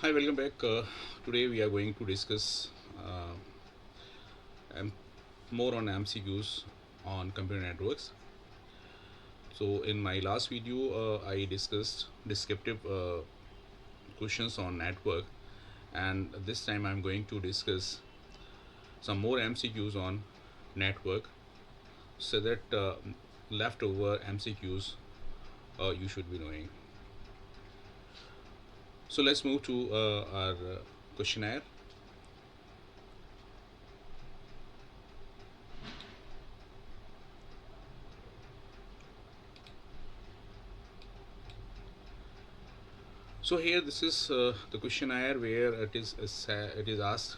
Hi, welcome back. Today we are going to discuss uh, M- more on MCQs on computer networks. So, in my last video, I discussed descriptive questions on network, and this time I'm going to discuss some more MCQs on network, so that leftover MCQs you should be knowing. So, let's move to our questionnaire. So here, this is the questionnaire where it is asked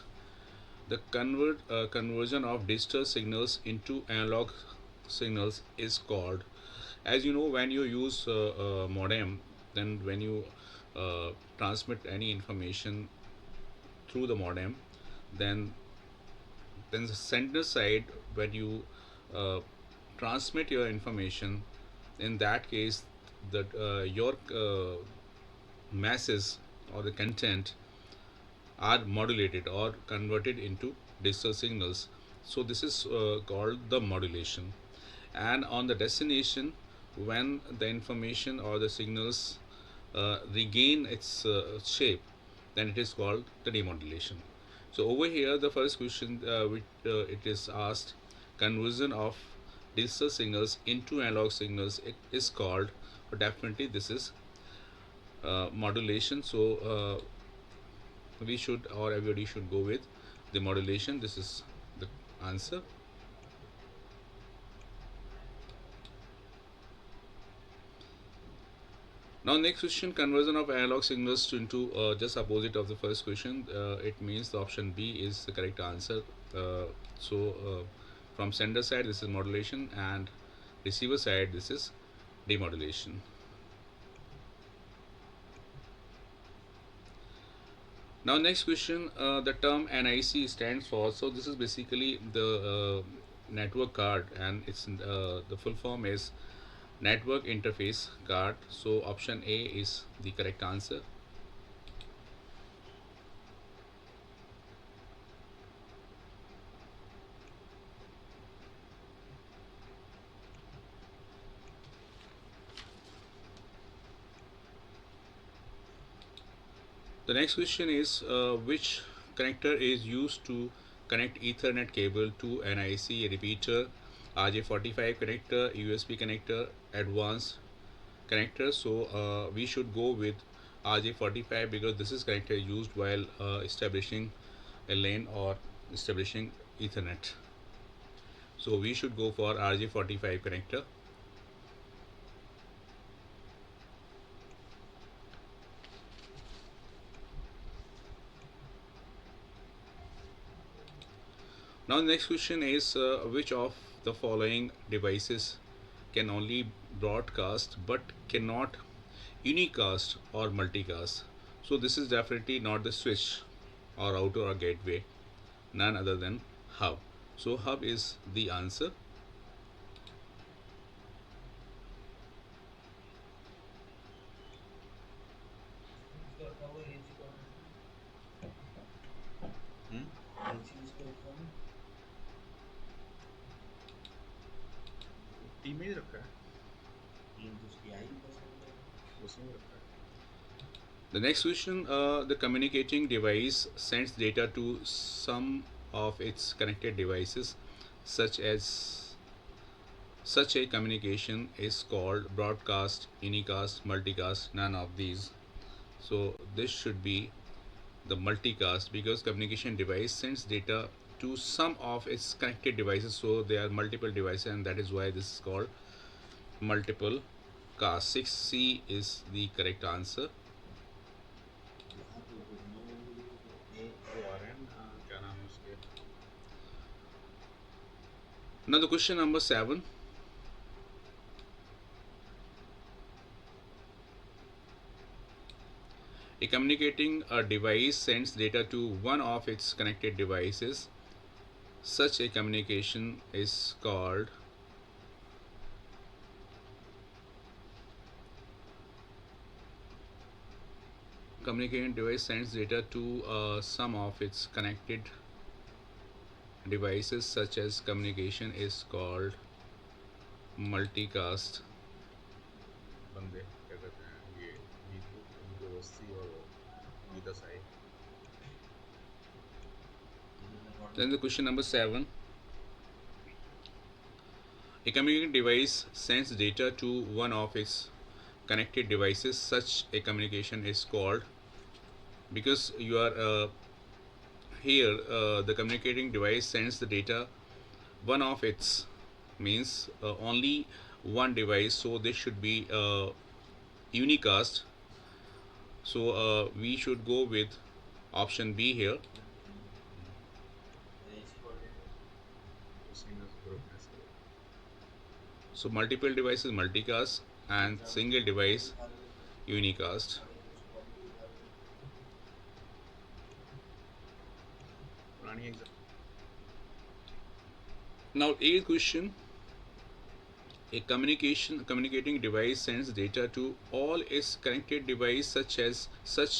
the conversion of digital signals into analog signals is called. As you know, when you use modem, then when you transmit any information through the modem, then the sender side, when you uh, transmit your information, in that case, that your masses or the content are modulated or converted into digital signals. So this is called the modulation. And on the destination, when the information or the signals regain its shape, then it is called the demodulation. So over here, the first question which it is asked, conversion of digital signals into analog signals, it is called, but definitely this is modulation. So we should, or everybody should go with the modulation. This is the answer. Now next question, conversion of analog signals to into just opposite of the first question. It means the option B is the correct answer. So from sender side this is modulation, and receiver side this is demodulation. Now next question, the term NIC stands for. So this is basically the network card, and it's the full form is network interface card. So option A is the correct answer. The next question is which connector is used to connect Ethernet cable to an IC repeater, RJ45 connector, USB connector, advanced connector. So we should go with RJ45 because this is connector used while establishing a lane or establishing Ethernet. So we should go for RJ45 connector. Now the next question is which of the following devices can only broadcast but cannot unicast or multicast? So this is definitely not the switch or router or gateway, none other than hub. So hub is the answer. Team में ही रखा है उसमें ही रखा है The next question, the communicating device sends data to some of its connected devices, such as such a communication is called broadcast, unicast, multicast, none of these. So this should be the multicast because communication device sends data to some of its connected devices. So there are multiple devices, and that is why this is called multiple cast. 6C is the correct answer. वो आ रहे हैं क्या नाम है उसके Now the question number 7. A communicating device sends data to one of its connected devices. Such a communication is called communicating device sends data to some of its connected devices such as communication is called multicast. बंदे क्या कहते हैं ये वीदोसी और वीदसाई. Then the question number 7. A communicating device sends data to one of its connected devices. Such a communication is called, because you are here, the communicating device sends the data one of its means only one device, so this should be unicast. So we should go with option B here. Single group message. So multiple devices multicast and single device unicast. पुरानी exam. Now, eighth question. A communicating device sends data to all its connected device, such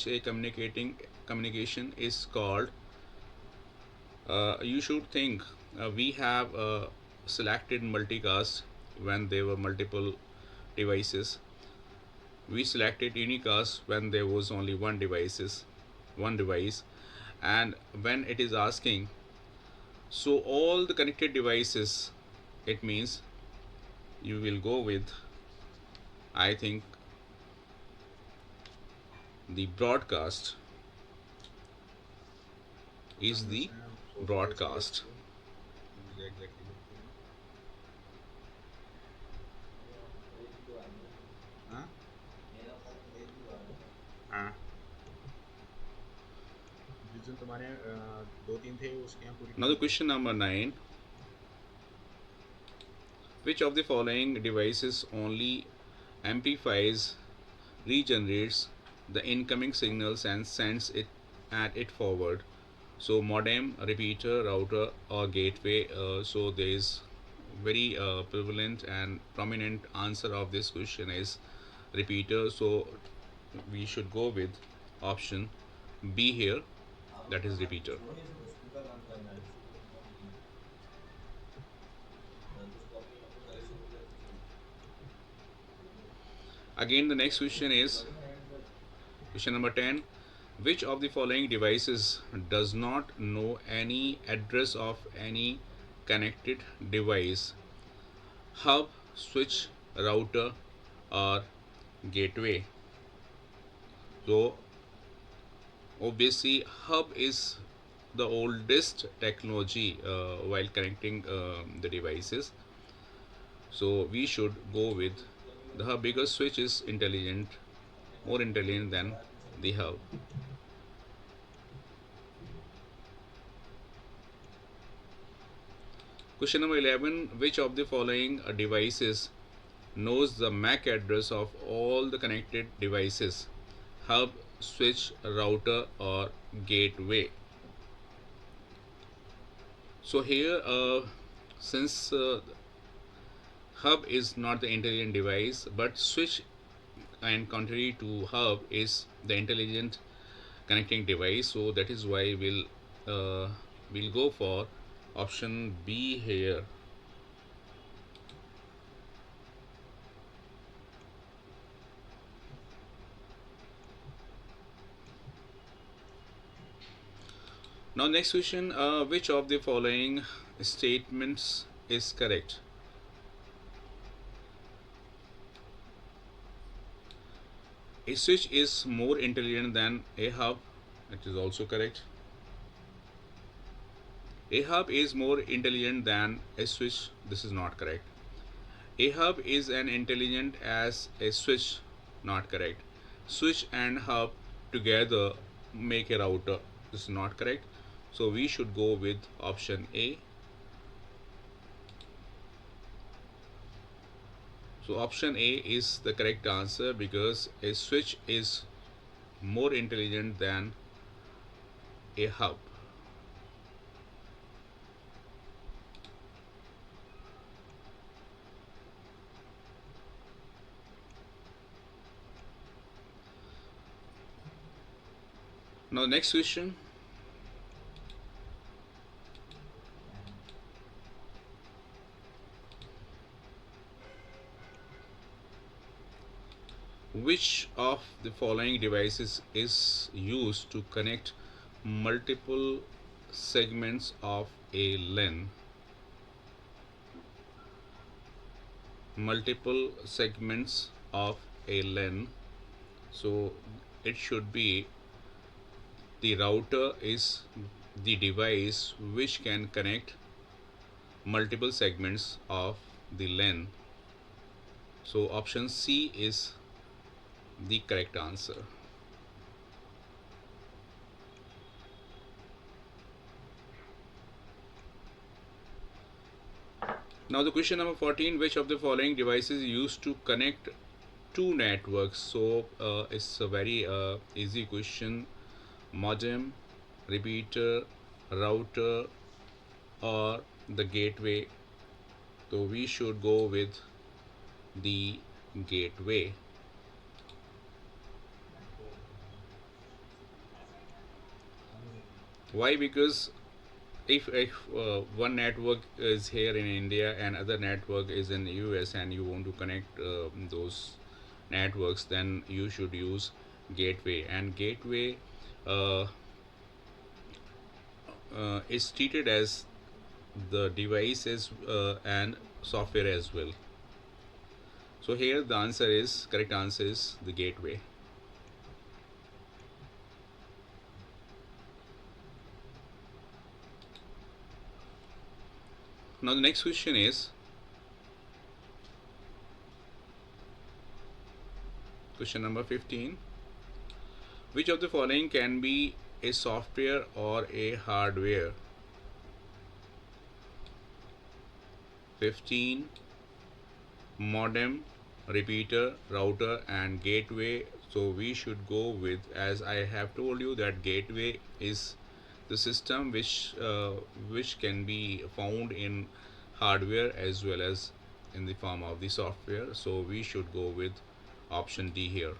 a communication is called. You should think we have selected multicast when there were multiple devices. We selected unicast when there was only one device, and when it is asking, so all the connected devices, it means you will go with, I think, the broadcast is the broadcast. मुझे exactly लिखते हैं. हाँ हाँ. जिस दिन तुम्हारे दो तीन थे उसके यहाँ पूरी. Now the question number 9. Which of the following devices only amplifies, regenerates the incoming signals and sends it forward? So modem, repeater, router, or gateway. So there is very prevalent and prominent answer of this question is repeater. So we should go with option B here, that is repeater. Again, the next question is question number 10. Which of the following devices does not know any address of any connected device? Hub, switch, router, or gateway? So obviously hub is the oldest technology while connecting the devices, so we should go with the hub because switch is more intelligent than the hub. Question number 11. Which of the following devices knows the MAC address of all the connected devices? Hub, switch, router, or gateway? So here, since hub is not the intelligent device, but switch, and contrary to hub, is the intelligent connecting device, so that is why we'll go for option B here. Now next question, which of the following statements is correct? A switch is more intelligent than a hub. It is also correct. A hub is more intelligent than a switch. This is not correct. A hub is as intelligent as a switch. Not correct. Switch and hub together make a router. This is not correct. So we should go with option A. So option A is the correct answer because a switch is more intelligent than a hub. Now next question, which of the following devices is used to connect multiple segments of a LAN? Multiple segments of a LAN. So it should be the router is the device which can connect multiple segments of the LAN. So option C is the correct answer. Now the question number 14, which of the following devices used to connect two networks? So it's a very easy question. Modem, repeater, router, or the gateway. So we should go with the gateway. Why? Because if one network is here in India and other network is in the US and you want to connect those networks, then you should use gateway. And gateway uh, is treated as the devices and software as well. So here the answer is correct answer is the gateway. Now the next question is question number 15. Which of the following can be a software or a hardware? 15. Modem, repeater, router, and gateway. So we should go with, as I have told you, that gateway is the system which can be found in hardware as well as in the form of the software. So we should go with option D here.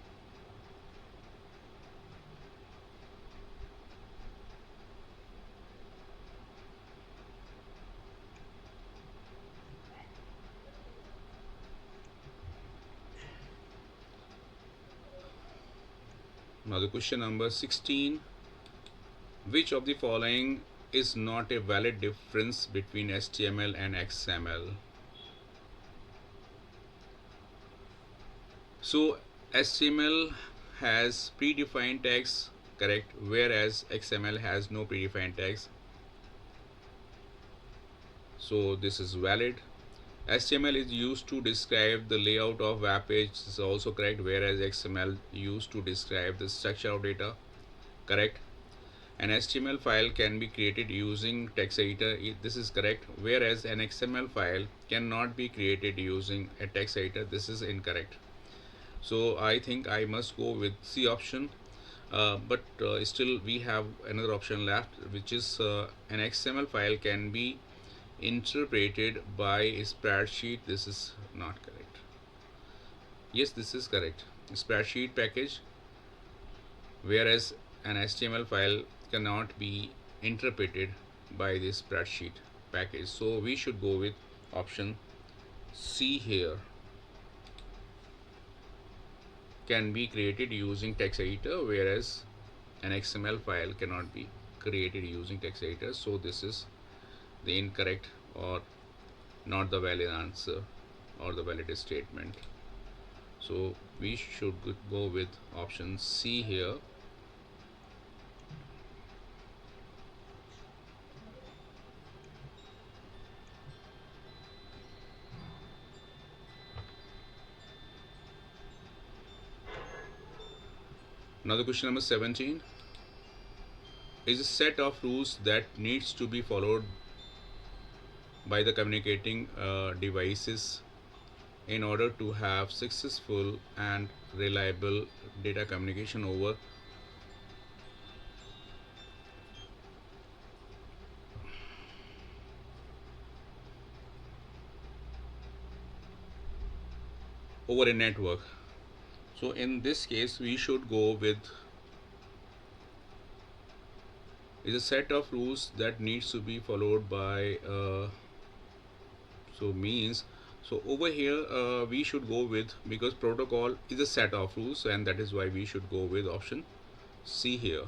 Now the question number 16. Which of the following is not a valid difference between HTML and XML? So HTML has predefined tags, correct, whereas XML has no predefined tags. So this is valid. HTML is used to describe the layout of web page, is also correct, whereas XML used to describe the structure of data, correct. An HTML file can be created using text editor, this is correct, whereas an XML file cannot be created using a text editor, this is incorrect. So I think I must go with C option. But still we have another option left, which is an XML file can be interpreted by a spreadsheet. This is not correct. Yes, this is correct. Spreadsheet package, whereas an HTML file cannot be interpreted by this spreadsheet package. So we should go with option C here. Can be created using text editor, whereas an XML file cannot be created using text editor. So this is the incorrect or not the valid answer or the valid statement. So we should go with option C here. Now the question number 17 is a set of rules that needs to be followed by the communicating devices in order to have successful and reliable data communication over a network. So in this case we should go with is a set of rules that needs to be followed by so means so over here we should go with, because protocol is a set of rules, and that is why we should go with option C here.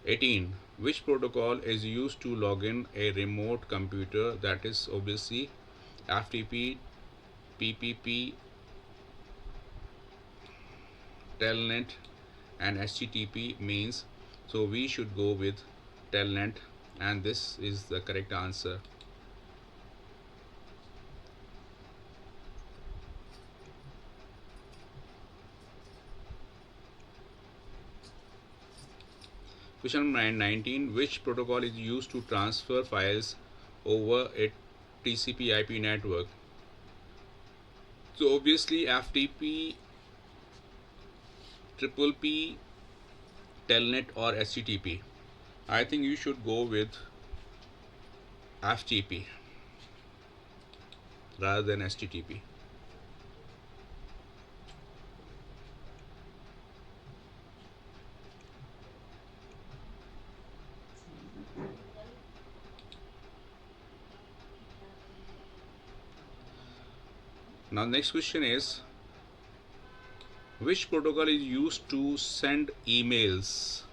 18. Which protocol is used to log in a remote computer? That is obviously FTP, PPP, Telnet, and HTTP means. So we should go with Telnet, and this is the correct answer. Question 19. Which protocol is used to transfer files over a TCP/IP network? So obviously FTP, triple P, Telnet, or HTTP. I think you should go with FTP rather than HTTP. Now next question is, which protocol is used to send emails?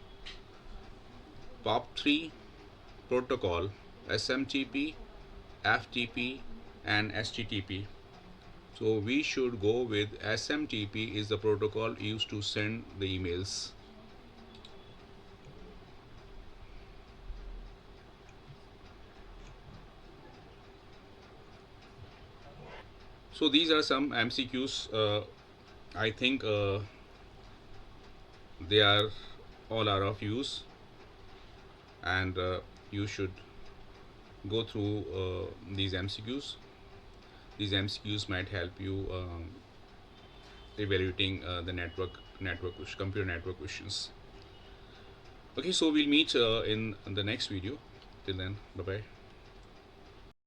POP3 protocol, SMTP, FTP, and HTTP. So we should go with SMTP is the protocol used to send the emails. So these are some MCQs. I think they are of use, and you should go through these MCQs. These MCQs might help you evaluating the computer network questions. Okay, so we'll meet in the next video. Till then, bye bye.